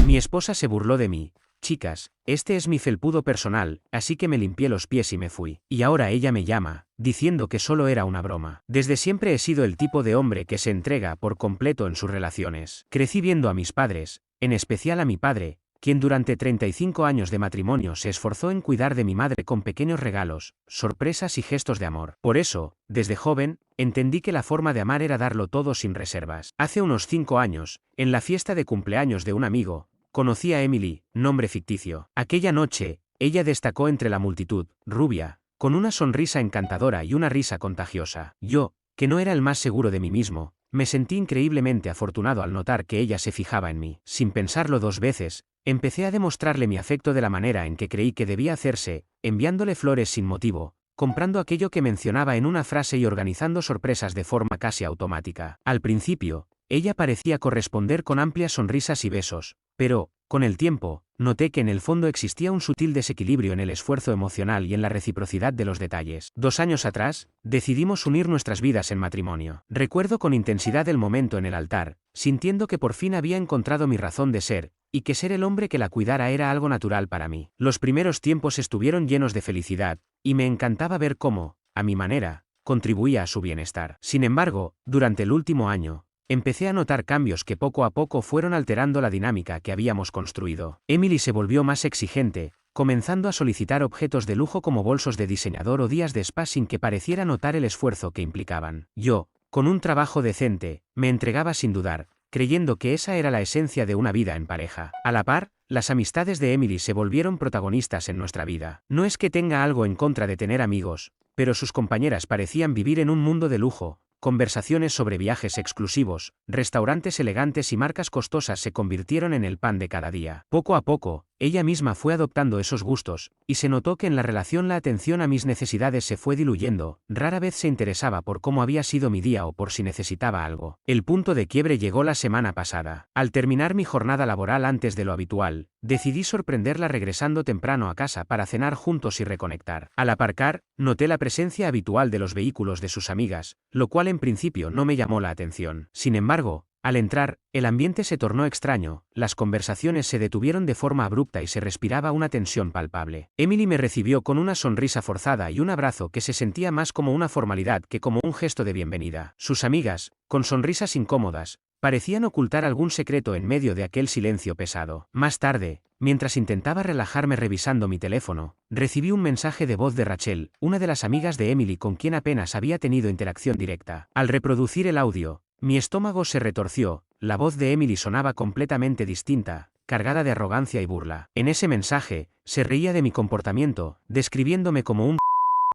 Mi esposa se burló de mí. Chicas, este es mi felpudo personal, así que me limpié los pies y me fui. Y ahora ella me llama, diciendo que solo era una broma. Desde siempre he sido el tipo de hombre que se entrega por completo en sus relaciones. Crecí viendo a mis padres, en especial a mi padre, quien durante 35 años de matrimonio se esforzó en cuidar de mi madre con pequeños regalos, sorpresas y gestos de amor. Por eso, desde joven, entendí que la forma de amar era darlo todo sin reservas. Hace unos 5 años, en la fiesta de cumpleaños de un amigo, conocí a Emily, nombre ficticio. Aquella noche, ella destacó entre la multitud, rubia, con una sonrisa encantadora y una risa contagiosa. Yo, que no era el más seguro de mí mismo, me sentí increíblemente afortunado al notar que ella se fijaba en mí. Sin pensarlo 2 veces, empecé a demostrarle mi afecto de la manera en que creí que debía hacerse, enviándole flores sin motivo, comprando aquello que mencionaba en una frase y organizando sorpresas de forma casi automática. Al principio, ella parecía corresponder con amplias sonrisas y besos, pero, con el tiempo, noté que en el fondo existía un sutil desequilibrio en el esfuerzo emocional y en la reciprocidad de los detalles. 2 años atrás, decidimos unir nuestras vidas en matrimonio. Recuerdo con intensidad el momento en el altar, sintiendo que por fin había encontrado mi razón de ser, y que ser el hombre que la cuidara era algo natural para mí. Los primeros tiempos estuvieron llenos de felicidad, y me encantaba ver cómo, a mi manera, contribuía a su bienestar. Sin embargo, durante el último año, empecé a notar cambios que poco a poco fueron alterando la dinámica que habíamos construido. Emily se volvió más exigente, comenzando a solicitar objetos de lujo como bolsos de diseñador o días de spa sin que pareciera notar el esfuerzo que implicaban. Yo, con un trabajo decente, me entregaba sin dudar, creyendo que esa era la esencia de una vida en pareja. A la par, las amistades de Emily se volvieron protagonistas en nuestra vida. No es que tenga algo en contra de tener amigos, pero sus compañeras parecían vivir en un mundo de lujo. Conversaciones sobre viajes exclusivos, restaurantes elegantes y marcas costosas se convirtieron en el pan de cada día. Poco a poco, ella misma fue adoptando esos gustos, y se notó que en la relación la atención a mis necesidades se fue diluyendo, rara vez se interesaba por cómo había sido mi día o por si necesitaba algo. El punto de quiebre llegó la semana pasada. Al terminar mi jornada laboral antes de lo habitual, decidí sorprenderla regresando temprano a casa para cenar juntos y reconectar. Al aparcar, noté la presencia habitual de los vehículos de sus amigas, lo cual en principio no me llamó la atención. Sin embargo, al entrar, el ambiente se tornó extraño, las conversaciones se detuvieron de forma abrupta y se respiraba una tensión palpable. Emily me recibió con una sonrisa forzada y un abrazo que se sentía más como una formalidad que como un gesto de bienvenida. Sus amigas, con sonrisas incómodas, parecían ocultar algún secreto en medio de aquel silencio pesado. Más tarde, mientras intentaba relajarme revisando mi teléfono, recibí un mensaje de voz de Rachel, una de las amigas de Emily con quien apenas había tenido interacción directa. Al reproducir el audio, mi estómago se retorció, la voz de Emily sonaba completamente distinta, cargada de arrogancia y burla. En ese mensaje, se reía de mi comportamiento, describiéndome como un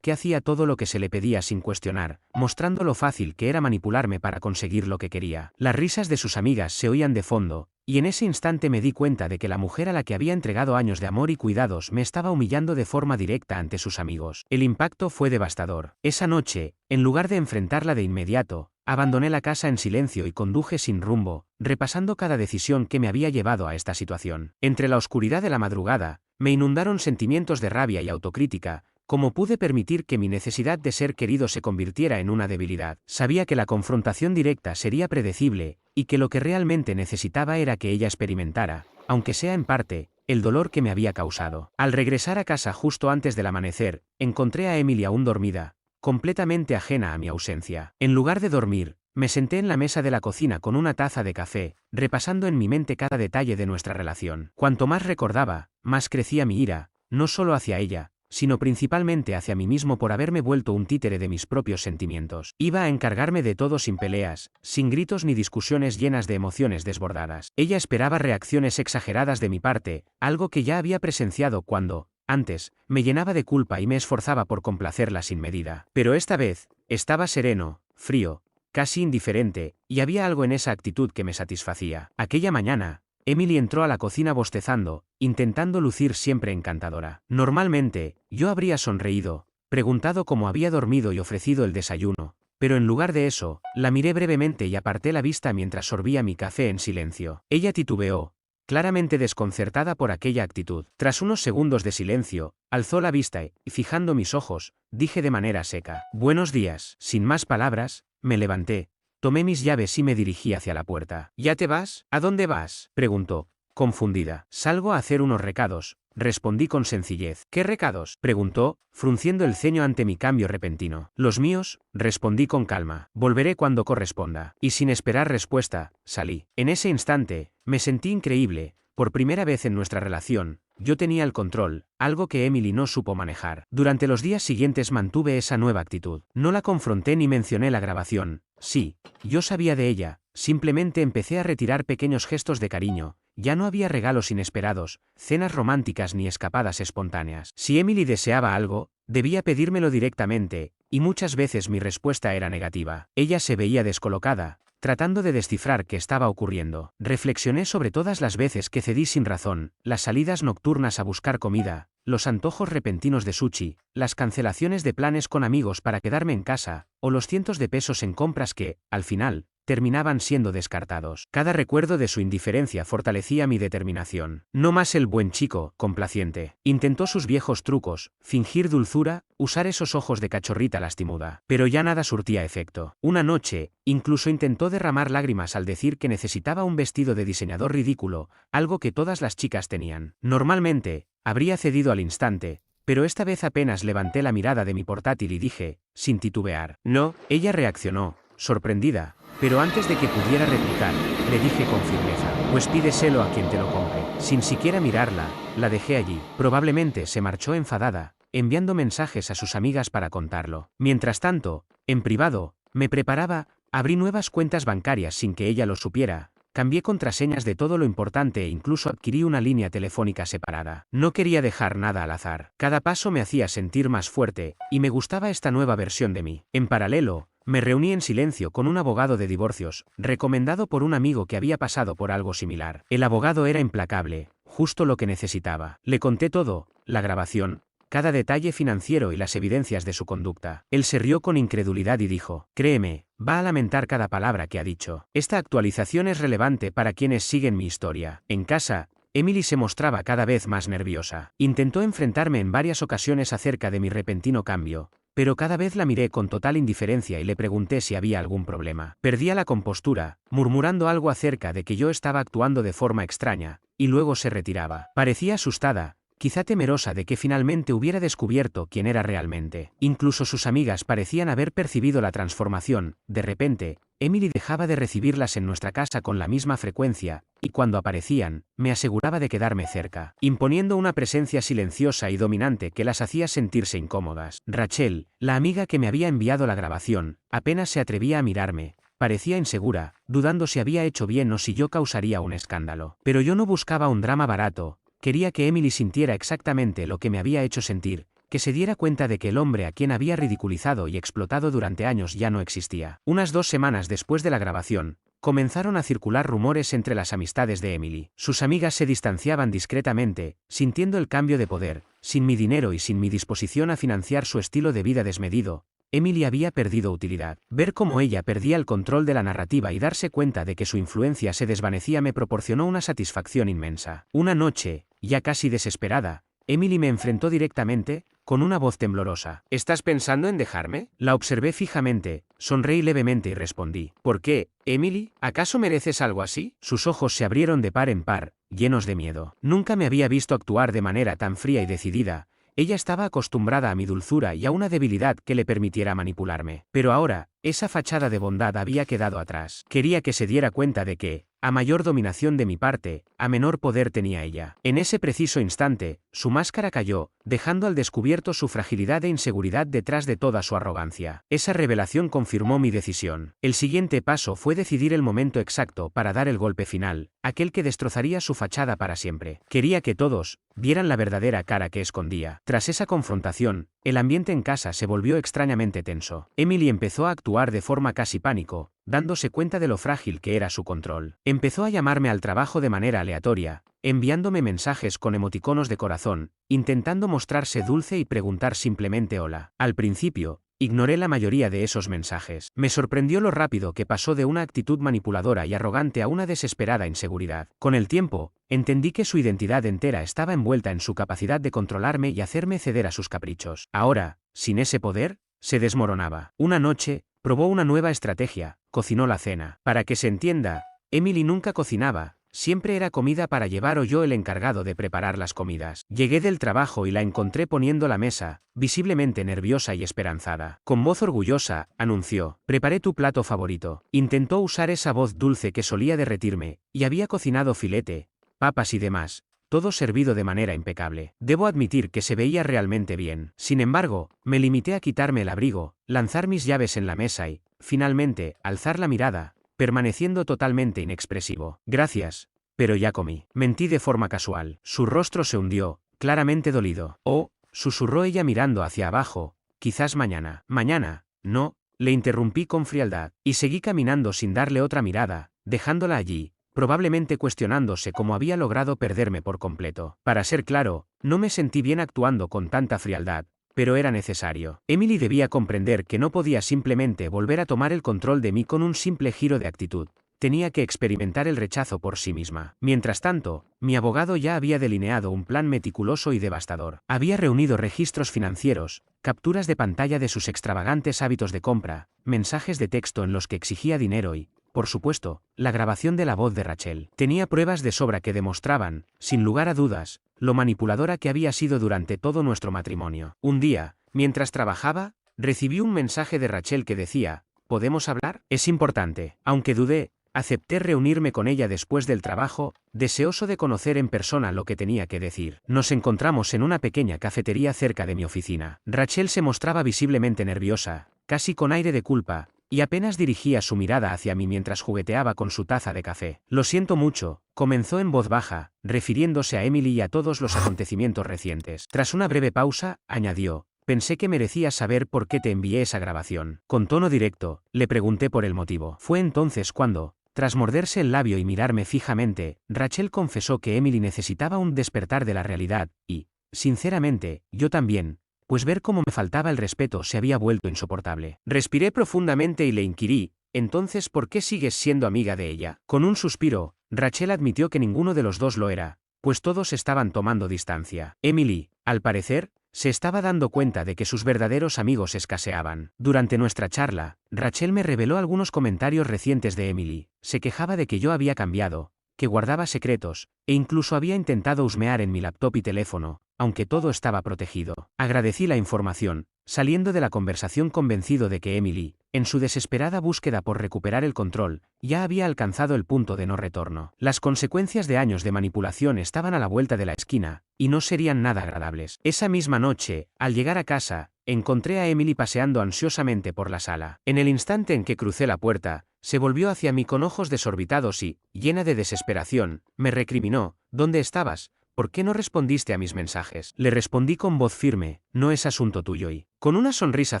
que hacía todo lo que se le pedía sin cuestionar, mostrando lo fácil que era manipularme para conseguir lo que quería. Las risas de sus amigas se oían de fondo, y en ese instante me di cuenta de que la mujer a la que había entregado años de amor y cuidados me estaba humillando de forma directa ante sus amigos. El impacto fue devastador. Esa noche, en lugar de enfrentarla de inmediato, abandoné la casa en silencio y conduje sin rumbo, repasando cada decisión que me había llevado a esta situación. Entre la oscuridad de la madrugada, me inundaron sentimientos de rabia y autocrítica. ¿Cómo pude permitir que mi necesidad de ser querido se convirtiera en una debilidad? Sabía que la confrontación directa sería predecible, y que lo que realmente necesitaba era que ella experimentara, aunque sea en parte, el dolor que me había causado. Al regresar a casa justo antes del amanecer, encontré a Emily aún dormida, completamente ajena a mi ausencia. En lugar de dormir, me senté en la mesa de la cocina con una taza de café, repasando en mi mente cada detalle de nuestra relación. Cuanto más recordaba, más crecía mi ira, no solo hacia ella, sino principalmente hacia mí mismo por haberme vuelto un títere de mis propios sentimientos. Iba a encargarme de todo sin peleas, sin gritos ni discusiones llenas de emociones desbordadas. Ella esperaba reacciones exageradas de mi parte, algo que ya había presenciado cuando, antes, me llenaba de culpa y me esforzaba por complacerla sin medida. Pero esta vez, estaba sereno, frío, casi indiferente, y había algo en esa actitud que me satisfacía. Aquella mañana, Emily entró a la cocina bostezando, intentando lucir siempre encantadora. Normalmente, yo habría sonreído, preguntado cómo había dormido y ofrecido el desayuno, pero en lugar de eso, la miré brevemente y aparté la vista mientras sorbía mi café en silencio. Ella titubeó, claramente desconcertada por aquella actitud. Tras unos segundos de silencio, alzó la vista y, fijando mis ojos, dije de manera seca: «Buenos días». Sin más palabras, me levanté. Tomé mis llaves y me dirigí hacia la puerta. «¿Ya te vas? ¿A dónde vas?», preguntó, confundida. Salgo a hacer unos recados, respondí con sencillez. ¿Qué recados?, preguntó, frunciendo el ceño ante mi cambio repentino. Los míos, respondí con calma. Volveré cuando corresponda. Y sin esperar respuesta, salí. En ese instante, me sentí increíble. Por primera vez en nuestra relación, yo tenía el control, algo que Emily no supo manejar. Durante los días siguientes mantuve esa nueva actitud. No la confronté ni mencioné la grabación. Sí, yo sabía de ella, simplemente empecé a retirar pequeños gestos de cariño. Ya no había regalos inesperados, cenas románticas ni escapadas espontáneas. Si Emily deseaba algo, debía pedírmelo directamente, y muchas veces mi respuesta era negativa. Ella se veía descolocada, tratando de descifrar qué estaba ocurriendo. Reflexioné sobre todas las veces que cedí sin razón, las salidas nocturnas a buscar comida, los antojos repentinos de sushi, las cancelaciones de planes con amigos para quedarme en casa, o los cientos de pesos en compras que, al final, terminaban siendo descartados. Cada recuerdo de su indiferencia fortalecía mi determinación. No más el buen chico, complaciente. Intentó sus viejos trucos, fingir dulzura, usar esos ojos de cachorrita lastimuda. Pero ya nada surtía efecto. Una noche, incluso intentó derramar lágrimas al decir que necesitaba un vestido de diseñador ridículo, algo que todas las chicas tenían. Normalmente, habría cedido al instante, pero esta vez apenas levanté la mirada de mi portátil y dije, sin titubear, no. Ella reaccionó, sorprendida, pero antes de que pudiera replicar, le dije con firmeza, pues pídeselo a quien te lo compre. Sin siquiera mirarla, la dejé allí. Probablemente se marchó enfadada, enviando mensajes a sus amigas para contarlo. Mientras tanto, en privado, me preparaba, abrí nuevas cuentas bancarias sin que ella lo supiera, cambié contraseñas de todo lo importante e incluso adquirí una línea telefónica separada. No quería dejar nada al azar. Cada paso me hacía sentir más fuerte, y me gustaba esta nueva versión de mí. En paralelo, me reuní en silencio con un abogado de divorcios, recomendado por un amigo que había pasado por algo similar. El abogado era implacable, justo lo que necesitaba. Le conté todo, la grabación, cada detalle financiero y las evidencias de su conducta. Él se rió con incredulidad y dijo, créeme, va a lamentar cada palabra que ha dicho. Esta actualización es relevante para quienes siguen mi historia. En casa, Emily se mostraba cada vez más nerviosa. Intentó enfrentarme en varias ocasiones acerca de mi repentino cambio, pero cada vez la miré con total indiferencia y le pregunté si había algún problema. Perdía la compostura, murmurando algo acerca de que yo estaba actuando de forma extraña, y luego se retiraba. Parecía asustada, quizá temerosa de que finalmente hubiera descubierto quién era realmente. Incluso sus amigas parecían haber percibido la transformación. De repente, Emily dejaba de recibirlas en nuestra casa con la misma frecuencia, y cuando aparecían, me aseguraba de quedarme cerca, imponiendo una presencia silenciosa y dominante que las hacía sentirse incómodas. Rachel, la amiga que me había enviado la grabación, apenas se atrevía a mirarme. Parecía insegura, dudando si había hecho bien o si yo causaría un escándalo. Pero yo no buscaba un drama barato. Quería que Emily sintiera exactamente lo que me había hecho sentir, que se diera cuenta de que el hombre a quien había ridiculizado y explotado durante años ya no existía. Unas 2 semanas después de la grabación, comenzaron a circular rumores entre las amistades de Emily. Sus amigas se distanciaban discretamente, sintiendo el cambio de poder. Sin mi dinero y sin mi disposición a financiar su estilo de vida desmedido, Emily había perdido utilidad. Ver cómo ella perdía el control de la narrativa y darse cuenta de que su influencia se desvanecía me proporcionó una satisfacción inmensa. Una noche, ya casi desesperada, Emily me enfrentó directamente, con una voz temblorosa. ¿Estás pensando en dejarme? La observé fijamente, sonreí levemente y respondí. ¿Por qué, Emily? ¿Acaso mereces algo así? Sus ojos se abrieron de par en par, llenos de miedo. Nunca me había visto actuar de manera tan fría y decidida. Ella estaba acostumbrada a mi dulzura y a una debilidad que le permitiera manipularme. Pero ahora, esa fachada de bondad había quedado atrás. Quería que se diera cuenta de que, a mayor dominación de mi parte, a menor poder tenía ella. En ese preciso instante, su máscara cayó, dejando al descubierto su fragilidad e inseguridad detrás de toda su arrogancia. Esa revelación confirmó mi decisión. El siguiente paso fue decidir el momento exacto para dar el golpe final, aquel que destrozaría su fachada para siempre. Quería que todos vieran la verdadera cara que escondía. Tras esa confrontación, el ambiente en casa se volvió extrañamente tenso. Emily empezó a actuar de forma casi pánico, dándose cuenta de lo frágil que era su control. Empezó a llamarme al trabajo de manera aleatoria, enviándome mensajes con emoticonos de corazón, intentando mostrarse dulce y preguntar simplemente hola. Al principio, ignoré la mayoría de esos mensajes. Me sorprendió lo rápido que pasó de una actitud manipuladora y arrogante a una desesperada inseguridad. Con el tiempo, entendí que su identidad entera estaba envuelta en su capacidad de controlarme y hacerme ceder a sus caprichos. Ahora, sin ese poder, se desmoronaba. Una noche, probó una nueva estrategia, cocinó la cena. Para que se entienda, Emily nunca cocinaba, siempre era comida para llevar o yo el encargado de preparar las comidas. Llegué del trabajo y la encontré poniendo la mesa, visiblemente nerviosa y esperanzada. Con voz orgullosa, anunció: «Preparé tu plato favorito». Intentó usar esa voz dulce que solía derretirme, y había cocinado filete, papas y demás, todo servido de manera impecable. Debo admitir que se veía realmente bien. Sin embargo, me limité a quitarme el abrigo, lanzar mis llaves en la mesa y, finalmente, alzar la mirada, permaneciendo totalmente inexpresivo. «Gracias, pero ya comí». Mentí de forma casual. Su rostro se hundió, claramente dolido. «Oh», susurró ella mirando hacia abajo, «quizás mañana». «Mañana, no», le interrumpí con frialdad, y seguí caminando sin darle otra mirada, dejándola allí, probablemente cuestionándose cómo había logrado perderme por completo. Para ser claro, no me sentí bien actuando con tanta frialdad, pero era necesario. Emily debía comprender que no podía simplemente volver a tomar el control de mí con un simple giro de actitud. Tenía que experimentar el rechazo por sí misma. Mientras tanto, mi abogado ya había delineado un plan meticuloso y devastador. Había reunido registros financieros, capturas de pantalla de sus extravagantes hábitos de compra, mensajes de texto en los que exigía dinero y, por supuesto, la grabación de la voz de Rachel. Tenía pruebas de sobra que demostraban, sin lugar a dudas, lo manipuladora que había sido durante todo nuestro matrimonio. Un día, mientras trabajaba, recibí un mensaje de Rachel que decía: «¿Podemos hablar? Es importante». Aunque dudé, acepté reunirme con ella después del trabajo, deseoso de conocer en persona lo que tenía que decir. Nos encontramos en una pequeña cafetería cerca de mi oficina. Rachel se mostraba visiblemente nerviosa, casi con aire de culpa, y apenas dirigía su mirada hacia mí mientras jugueteaba con su taza de café. «Lo siento mucho», comenzó en voz baja, refiriéndose a Emily y a todos los acontecimientos recientes. Tras una breve pausa, añadió: «Pensé que merecías saber por qué te envié esa grabación». Con tono directo, le pregunté por el motivo. Fue entonces cuando, tras morderse el labio y mirarme fijamente, Rachel confesó que Emily necesitaba un despertar de la realidad, y, sinceramente, yo también, pues ver cómo me faltaba el respeto se había vuelto insoportable. Respiré profundamente y le inquirí: «Entonces, ¿por qué sigues siendo amiga de ella?». Con un suspiro, Rachel admitió que ninguno de los dos lo era, pues todos estaban tomando distancia. Emily, al parecer, se estaba dando cuenta de que sus verdaderos amigos escaseaban. Durante nuestra charla, Rachel me reveló algunos comentarios recientes de Emily. Se quejaba de que yo había cambiado, que guardaba secretos, e incluso había intentado husmear en mi laptop y teléfono, aunque todo estaba protegido. Agradecí la información, saliendo de la conversación convencido de que Emily, en su desesperada búsqueda por recuperar el control, ya había alcanzado el punto de no retorno. Las consecuencias de años de manipulación estaban a la vuelta de la esquina, y no serían nada agradables. Esa misma noche, al llegar a casa, encontré a Emily paseando ansiosamente por la sala. En el instante en que crucé la puerta, se volvió hacia mí con ojos desorbitados y, llena de desesperación, me recriminó: «¿Dónde estabas? ¿Por qué no respondiste a mis mensajes?». Le respondí con voz firme: «No es asunto tuyo». Y, con una sonrisa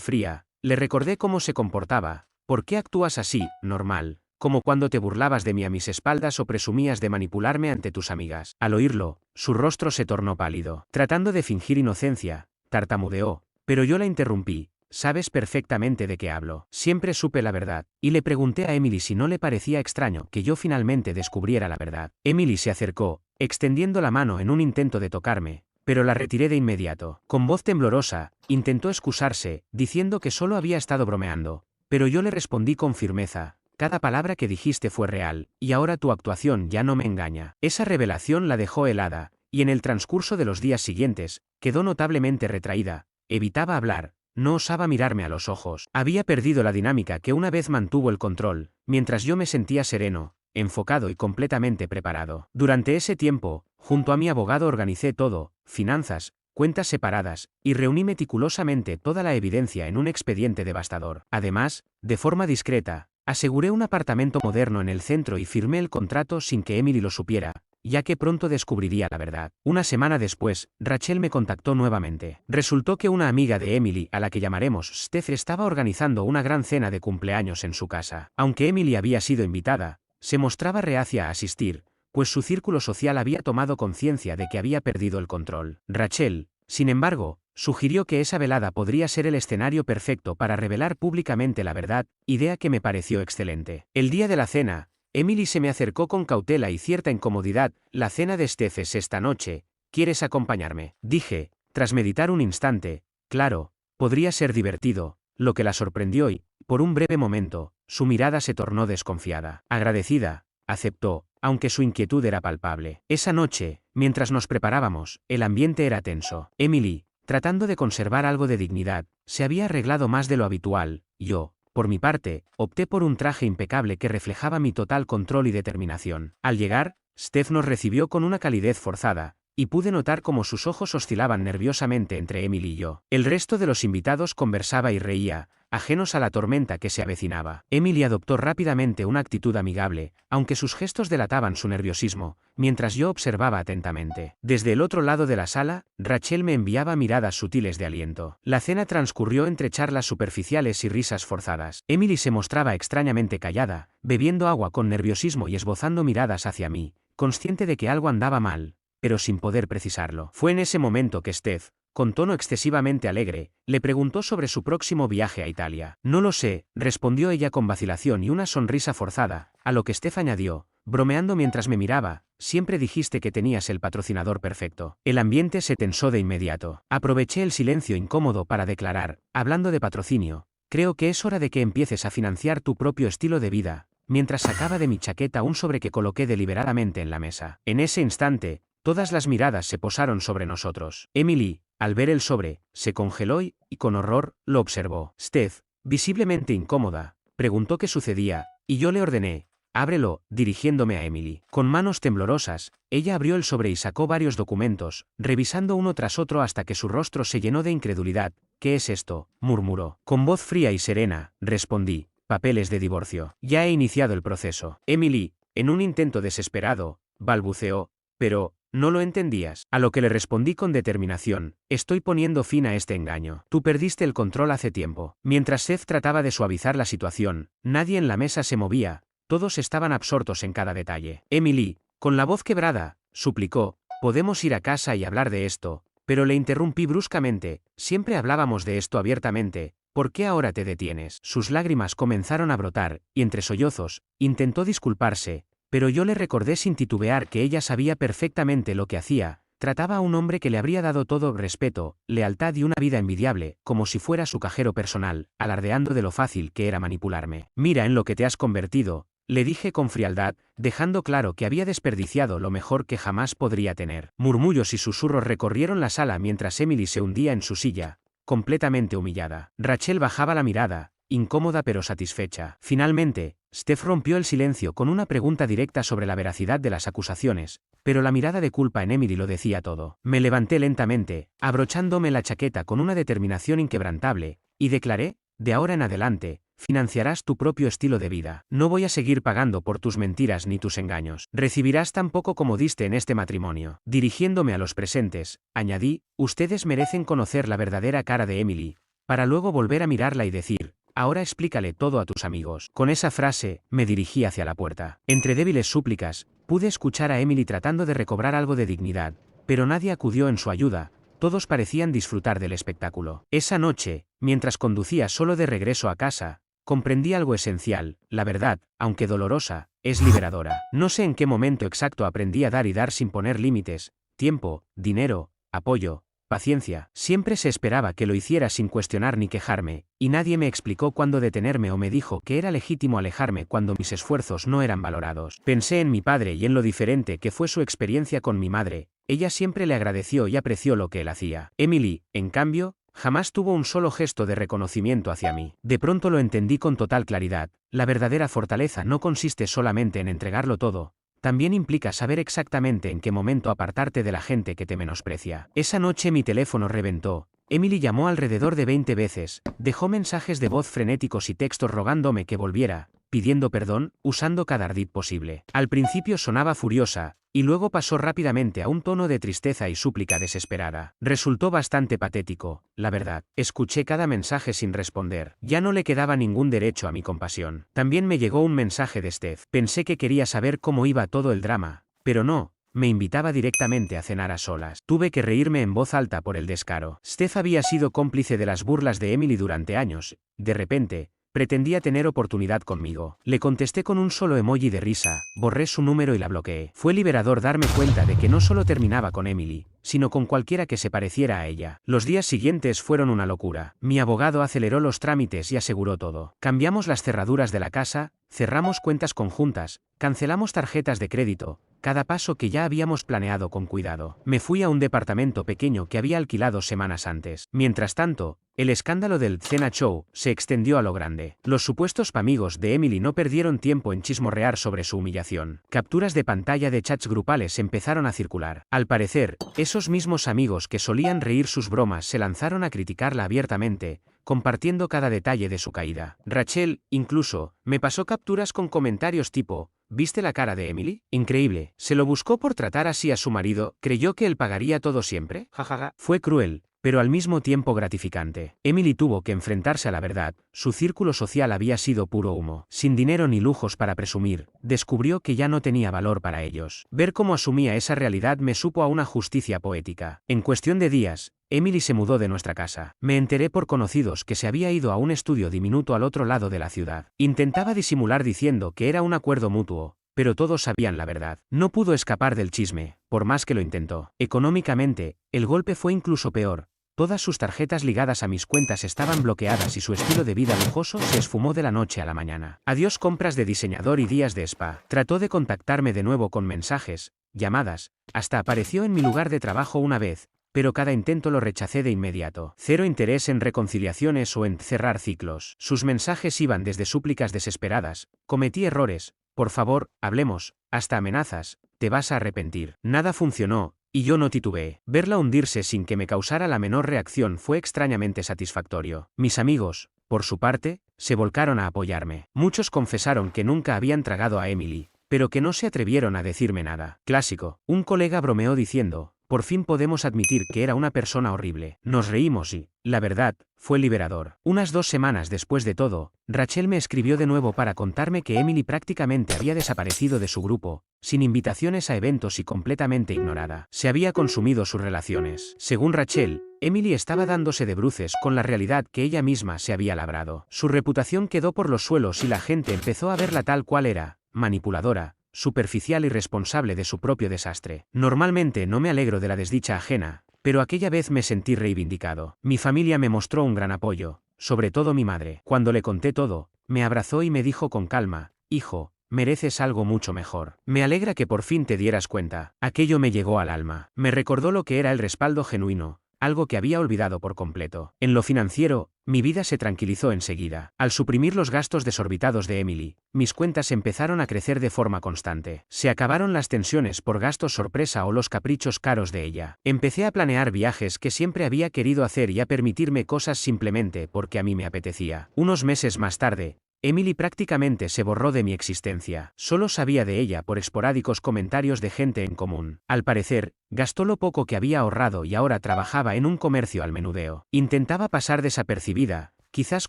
fría, le recordé cómo se comportaba. «¿Por qué actúas así, normal? Como cuando te burlabas de mí a mis espaldas o presumías de manipularme ante tus amigas». Al oírlo, su rostro se tornó pálido. Tratando de fingir inocencia, tartamudeó, pero yo la interrumpí: «Sabes perfectamente de qué hablo». Siempre supe la verdad, y le pregunté a Emily si no le parecía extraño que yo finalmente descubriera la verdad. Emily se acercó, extendiendo la mano en un intento de tocarme, pero la retiré de inmediato. Con voz temblorosa, intentó excusarse, diciendo que solo había estado bromeando, pero yo le respondí con firmeza: «Cada palabra que dijiste fue real, y ahora tu actuación ya no me engaña». Esa revelación la dejó helada, y en el transcurso de los días siguientes, quedó notablemente retraída, evitaba hablar, no osaba mirarme a los ojos. Había perdido la dinámica que una vez mantuvo el control, mientras yo me sentía sereno, enfocado y completamente preparado. Durante ese tiempo, junto a mi abogado organicé todo: finanzas, cuentas separadas, y reuní meticulosamente toda la evidencia en un expediente devastador. Además, de forma discreta, aseguré un apartamento moderno en el centro y firmé el contrato sin que Emily lo supiera, ya que pronto descubriría la verdad. Una semana después, Rachel me contactó nuevamente. Resultó que una amiga de Emily, a la que llamaremos Steph, estaba organizando una gran cena de cumpleaños en su casa. Aunque Emily había sido invitada, se mostraba reacia a asistir, pues su círculo social había tomado conciencia de que había perdido el control. Rachel, sin embargo, sugirió que esa velada podría ser el escenario perfecto para revelar públicamente la verdad, idea que me pareció excelente. El día de la cena, Emily se me acercó con cautela y cierta incomodidad: «La cena de Steph es esta noche, ¿quieres acompañarme?». Dije, tras meditar un instante: «Claro, podría ser divertido», lo que la sorprendió y, por un breve momento, su mirada se tornó desconfiada. Agradecida, aceptó, aunque su inquietud era palpable. Esa noche, mientras nos preparábamos, el ambiente era tenso. Emily, tratando de conservar algo de dignidad, se había arreglado más de lo habitual. Yo, por mi parte, opté por un traje impecable que reflejaba mi total control y determinación. Al llegar, Steph nos recibió con una calidez forzada, y pude notar cómo sus ojos oscilaban nerviosamente entre Emily y yo. El resto de los invitados conversaba y reía, ajenos a la tormenta que se avecinaba. Emily adoptó rápidamente una actitud amigable, aunque sus gestos delataban su nerviosismo, mientras yo observaba atentamente. Desde el otro lado de la sala, Rachel me enviaba miradas sutiles de aliento. La cena transcurrió entre charlas superficiales y risas forzadas. Emily se mostraba extrañamente callada, bebiendo agua con nerviosismo y esbozando miradas hacia mí, consciente de que algo andaba mal, pero sin poder precisarlo. Fue en ese momento que Steph, con tono excesivamente alegre, le preguntó sobre su próximo viaje a Italia. No lo sé, respondió ella con vacilación y una sonrisa forzada, a lo que Steph añadió, bromeando mientras me miraba, siempre dijiste que tenías el patrocinador perfecto. El ambiente se tensó de inmediato. Aproveché el silencio incómodo para declarar, hablando de patrocinio, creo que es hora de que empieces a financiar tu propio estilo de vida, mientras sacaba de mi chaqueta un sobre que coloqué deliberadamente en la mesa. En ese instante, todas las miradas se posaron sobre nosotros. Emily, al ver el sobre, se congeló y, con horror, lo observó. Steph, visiblemente incómoda, preguntó qué sucedía, y yo le ordené, ábrelo, dirigiéndome a Emily. Con manos temblorosas, ella abrió el sobre y sacó varios documentos, revisando uno tras otro hasta que su rostro se llenó de incredulidad. ¿Qué es esto?, murmuró. Con voz fría y serena, respondí, papeles de divorcio. Ya he iniciado el proceso. Emily, en un intento desesperado, balbuceó, pero, ¿no lo entendías? A lo que le respondí con determinación, estoy poniendo fin a este engaño. Tú perdiste el control hace tiempo. Mientras Seth trataba de suavizar la situación, nadie en la mesa se movía, todos estaban absortos en cada detalle. Emily, con la voz quebrada, suplicó, podemos ir a casa y hablar de esto, pero le interrumpí bruscamente, siempre hablábamos de esto abiertamente, ¿por qué ahora te detienes? Sus lágrimas comenzaron a brotar, y entre sollozos, intentó disculparse, pero yo le recordé sin titubear que ella sabía perfectamente lo que hacía, trataba a un hombre que le habría dado todo respeto, lealtad y una vida envidiable, como si fuera su cajero personal, alardeando de lo fácil que era manipularme. Mira en lo que te has convertido, le dije con frialdad, dejando claro que había desperdiciado lo mejor que jamás podría tener. Murmullos y susurros recorrieron la sala mientras Emily se hundía en su silla, completamente humillada. Rachel bajaba la mirada, incómoda pero satisfecha. Finalmente, Steph rompió el silencio con una pregunta directa sobre la veracidad de las acusaciones, pero la mirada de culpa en Emily lo decía todo. Me levanté lentamente, abrochándome la chaqueta con una determinación inquebrantable, y declaré, de ahora en adelante, financiarás tu propio estilo de vida. No voy a seguir pagando por tus mentiras ni tus engaños. Recibirás tan poco como diste en este matrimonio. Dirigiéndome a los presentes, añadí, ustedes merecen conocer la verdadera cara de Emily, para luego volver a mirarla y decir, ahora explícale todo a tus amigos. Con esa frase, me dirigí hacia la puerta. Entre débiles súplicas, pude escuchar a Emily tratando de recobrar algo de dignidad, pero nadie acudió en su ayuda, todos parecían disfrutar del espectáculo. Esa noche, mientras conducía solo de regreso a casa, comprendí algo esencial, la verdad, aunque dolorosa, es liberadora. No sé en qué momento exacto aprendí a dar y dar sin poner límites, tiempo, dinero, apoyo, paciencia. Siempre se esperaba que lo hiciera sin cuestionar ni quejarme, y nadie me explicó cuándo detenerme o me dijo que era legítimo alejarme cuando mis esfuerzos no eran valorados. Pensé en mi padre y en lo diferente que fue su experiencia con mi madre. Ella siempre le agradeció y apreció lo que él hacía. Emily, en cambio, jamás tuvo un solo gesto de reconocimiento hacia mí. De pronto lo entendí con total claridad. La verdadera fortaleza no consiste solamente en entregarlo todo, también implica saber exactamente en qué momento apartarte de la gente que te menosprecia. Esa noche mi teléfono reventó. Emily llamó alrededor de 20 veces, dejó mensajes de voz frenéticos y textos rogándome que volviera, pidiendo perdón, usando cada ardid posible. Al principio sonaba furiosa, y luego pasó rápidamente a un tono de tristeza y súplica desesperada. Resultó bastante patético, la verdad. Escuché cada mensaje sin responder. Ya no le quedaba ningún derecho a mi compasión. También me llegó un mensaje de Steph. Pensé que quería saber cómo iba todo el drama, pero no. Me invitaba directamente a cenar a solas. Tuve que reírme en voz alta por el descaro. Steph había sido cómplice de las burlas de Emily durante años. De repente, pretendía tener oportunidad conmigo. Le contesté con un solo emoji de risa, borré su número y la bloqueé. Fue liberador darme cuenta de que no solo terminaba con Emily, sino con cualquiera que se pareciera a ella. Los días siguientes fueron una locura. Mi abogado aceleró los trámites y aseguró todo. Cambiamos las cerraduras de la casa, cerramos cuentas conjuntas, cancelamos tarjetas de crédito, cada paso que ya habíamos planeado con cuidado. Me fui a un departamento pequeño que había alquilado semanas antes. Mientras tanto, el escándalo del Cena Show se extendió a lo grande. Los supuestos amigos de Emily no perdieron tiempo en chismorrear sobre su humillación. Capturas de pantalla de chats grupales empezaron a circular. Al parecer, esos mismos amigos que solían reír sus bromas se lanzaron a criticarla abiertamente, compartiendo cada detalle de su caída. Rachel, incluso, me pasó capturas con comentarios tipo: ¿viste la cara de Emily? Increíble. ¿Se lo buscó por tratar así a su marido? ¿Creyó que él pagaría todo siempre? Jajaja. Fue cruel, pero al mismo tiempo gratificante. Emily tuvo que enfrentarse a la verdad. Su círculo social había sido puro humo. Sin dinero ni lujos para presumir, descubrió que ya no tenía valor para ellos. Ver cómo asumía esa realidad me supo a una justicia poética. En cuestión de días, Emily se mudó de nuestra casa. Me enteré por conocidos que se había ido a un estudio diminuto al otro lado de la ciudad. Intentaba disimular diciendo que era un acuerdo mutuo, pero todos sabían la verdad. No pudo escapar del chisme, por más que lo intentó. Económicamente, el golpe fue incluso peor. Todas sus tarjetas ligadas a mis cuentas estaban bloqueadas y su estilo de vida lujoso se esfumó de la noche a la mañana. Adiós compras de diseñador y días de spa. Trató de contactarme de nuevo con mensajes, llamadas, hasta apareció en mi lugar de trabajo una vez, pero cada intento lo rechacé de inmediato. Cero interés en reconciliaciones o en cerrar ciclos. Sus mensajes iban desde súplicas desesperadas: cometí errores, por favor, hablemos, hasta amenazas: te vas a arrepentir. Nada funcionó, y yo no titubeé. Verla hundirse sin que me causara la menor reacción fue extrañamente satisfactorio. Mis amigos, por su parte, se volcaron a apoyarme. Muchos confesaron que nunca habían tragado a Emily, pero que no se atrevieron a decirme nada. Clásico. Un colega bromeó diciendo: por fin podemos admitir que era una persona horrible. Nos reímos y, la verdad, fue liberador. Unas 2 semanas después de todo, Rachel me escribió de nuevo para contarme que Emily prácticamente había desaparecido de su grupo, sin invitaciones a eventos y completamente ignorada. Se había consumido sus relaciones. Según Rachel, Emily estaba dándose de bruces con la realidad que ella misma se había labrado. Su reputación quedó por los suelos y la gente empezó a verla tal cual era: manipuladora, superficial y responsable de su propio desastre. Normalmente no me alegro de la desdicha ajena, pero aquella vez me sentí reivindicado. Mi familia me mostró un gran apoyo, sobre todo mi madre. Cuando le conté todo, me abrazó y me dijo con calma: hijo, mereces algo mucho mejor. Me alegra que por fin te dieras cuenta. Aquello me llegó al alma. Me recordó lo que era el respaldo genuino, algo que había olvidado por completo. En lo financiero, mi vida se tranquilizó enseguida. Al suprimir los gastos desorbitados de Emily, mis cuentas empezaron a crecer de forma constante. Se acabaron las tensiones por gastos sorpresa o los caprichos caros de ella. Empecé a planear viajes que siempre había querido hacer y a permitirme cosas simplemente porque a mí me apetecía. Unos meses más tarde, Emily prácticamente se borró de mi existencia. Solo sabía de ella por esporádicos comentarios de gente en común. Al parecer, gastó lo poco que había ahorrado y ahora trabajaba en un comercio al menudeo. Intentaba pasar desapercibida, quizás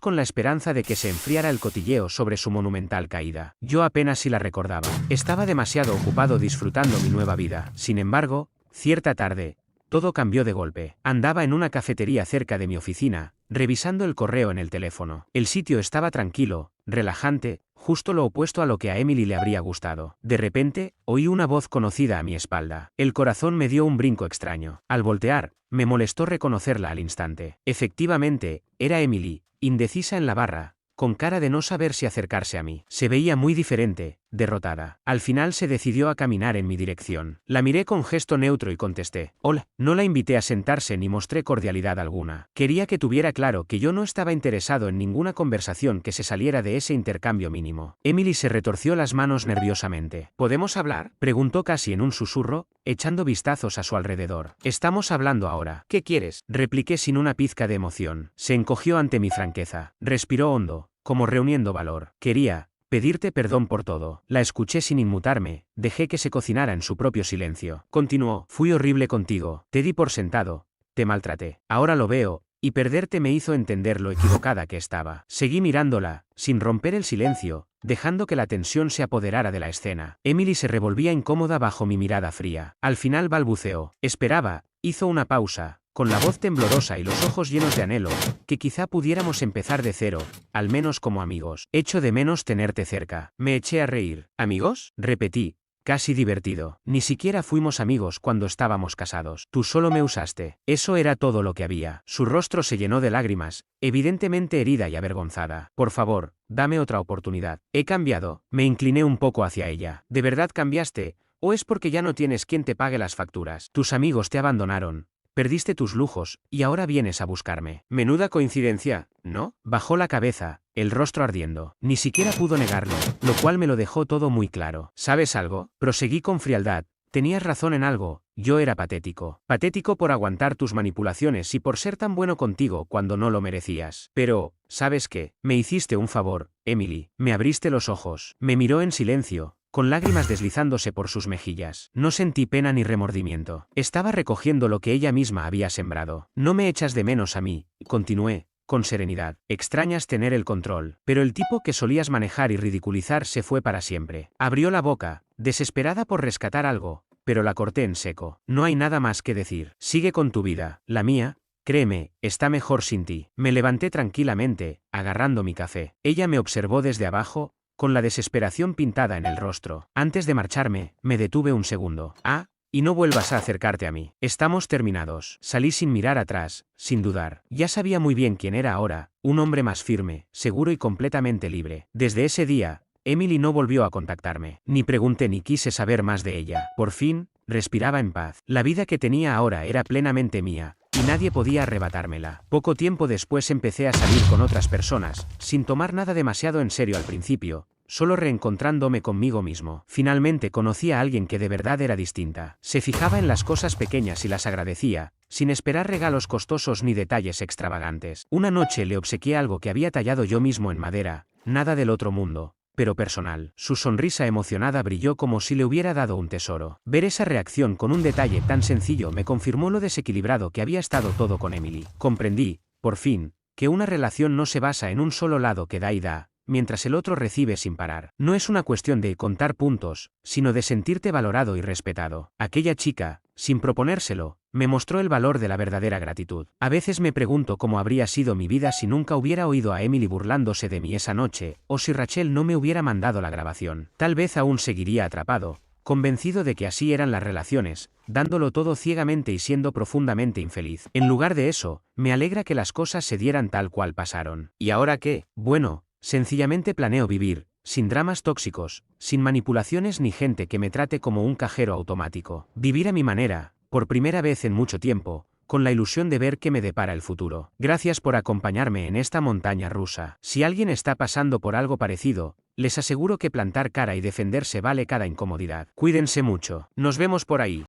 con la esperanza de que se enfriara el cotilleo sobre su monumental caída. Yo apenas si la recordaba. Estaba demasiado ocupado disfrutando mi nueva vida. Sin embargo, cierta tarde, todo cambió de golpe. Andaba en una cafetería cerca de mi oficina, revisando el correo en el teléfono. El sitio estaba tranquilo, relajante, justo lo opuesto a lo que a Emily le habría gustado. De repente, oí una voz conocida a mi espalda. El corazón me dio un brinco extraño. Al voltear, me molestó reconocerla al instante. Efectivamente, era Emily, indecisa en la barra, con cara de no saber si acercarse a mí. Se veía muy diferente, derrotada. Al final se decidió a caminar en mi dirección. La miré con gesto neutro y contesté: hola. No la invité a sentarse ni mostré cordialidad alguna. Quería que tuviera claro que yo no estaba interesado en ninguna conversación que se saliera de ese intercambio mínimo. Emily se retorció las manos nerviosamente. ¿Podemos hablar?, preguntó casi en un susurro, echando vistazos a su alrededor. Estamos hablando ahora. ¿Qué quieres?, repliqué sin una pizca de emoción. Se encogió ante mi franqueza. Respiró hondo, como reuniendo valor. Quería pedirte perdón por todo. La escuché sin inmutarme, dejé que se cocinara en su propio silencio. Continuó: fui horrible contigo, te di por sentado, te maltraté. Ahora lo veo, y perderte me hizo entender lo equivocada que estaba. Seguí mirándola, sin romper el silencio, dejando que la tensión se apoderara de la escena. Emily se revolvía incómoda bajo mi mirada fría. Al final balbuceó: esperaba, hizo una pausa, con la voz temblorosa y los ojos llenos de anhelo, que quizá pudiéramos empezar de cero, al menos como amigos. Echo de menos tenerte cerca. Me eché a reír. ¿Amigos?, repetí, casi divertido. Ni siquiera fuimos amigos cuando estábamos casados. Tú solo me usaste. Eso era todo lo que había. Su rostro se llenó de lágrimas, evidentemente herida y avergonzada. Por favor, dame otra oportunidad. He cambiado. Me incliné un poco hacia ella. ¿De verdad cambiaste? ¿O es porque ya no tienes quien te pague las facturas? Tus amigos te abandonaron. Perdiste tus lujos, y ahora vienes a buscarme. Menuda coincidencia, ¿no? Bajó la cabeza, el rostro ardiendo. Ni siquiera pudo negarlo, lo cual me lo dejó todo muy claro. ¿Sabes algo? Proseguí con frialdad. Tenías razón en algo, yo era patético. Patético por aguantar tus manipulaciones y por ser tan bueno contigo cuando no lo merecías. Pero, ¿sabes qué? Me hiciste un favor, Emily. Me abriste los ojos. Me miró en silencio, con lágrimas deslizándose por sus mejillas. No sentí pena ni remordimiento. Estaba recogiendo lo que ella misma había sembrado. No me echas de menos a mí, continué, con serenidad. Extrañas tener el control, pero el tipo que solías manejar y ridiculizar se fue para siempre. Abrió la boca, desesperada por rescatar algo, pero la corté en seco. No hay nada más que decir. Sigue con tu vida. La mía, créeme, está mejor sin ti. Me levanté tranquilamente, agarrando mi café. Ella me observó desde abajo, con la desesperación pintada en el rostro. Antes de marcharme, me detuve un segundo. Y no vuelvas a acercarte a mí. Estamos terminados. Salí sin mirar atrás, sin dudar. Ya sabía muy bien quién era ahora, un hombre más firme, seguro y completamente libre. Desde ese día, Emily no volvió a contactarme. Ni pregunté ni quise saber más de ella. Por fin, respiraba en paz. La vida que tenía ahora era plenamente mía, y nadie podía arrebatármela. Poco tiempo después empecé a salir con otras personas, sin tomar nada demasiado en serio al principio, solo reencontrándome conmigo mismo. Finalmente conocí a alguien que de verdad era distinta. Se fijaba en las cosas pequeñas y las agradecía, sin esperar regalos costosos ni detalles extravagantes. Una noche le obsequié algo que había tallado yo mismo en madera, nada del otro mundo, pero personal. Su sonrisa emocionada brilló como si le hubiera dado un tesoro. Ver esa reacción con un detalle tan sencillo me confirmó lo desequilibrado que había estado todo con Emily. Comprendí, por fin, que una relación no se basa en un solo lado que da y da, mientras el otro recibe sin parar. No es una cuestión de contar puntos, sino de sentirte valorado y respetado. Aquella chica, sin proponérselo, me mostró el valor de la verdadera gratitud. A veces me pregunto cómo habría sido mi vida si nunca hubiera oído a Emily burlándose de mí esa noche, o si Rachel no me hubiera mandado la grabación. Tal vez aún seguiría atrapado, convencido de que así eran las relaciones, dándolo todo ciegamente y siendo profundamente infeliz. En lugar de eso, me alegra que las cosas se dieran tal cual pasaron. ¿Y ahora qué? Bueno, sencillamente planeo vivir, sin dramas tóxicos, sin manipulaciones ni gente que me trate como un cajero automático. Vivir a mi manera, por primera vez en mucho tiempo, con la ilusión de ver qué me depara el futuro. Gracias por acompañarme en esta montaña rusa. Si alguien está pasando por algo parecido, les aseguro que plantar cara y defenderse vale cada incomodidad. Cuídense mucho. Nos vemos por ahí.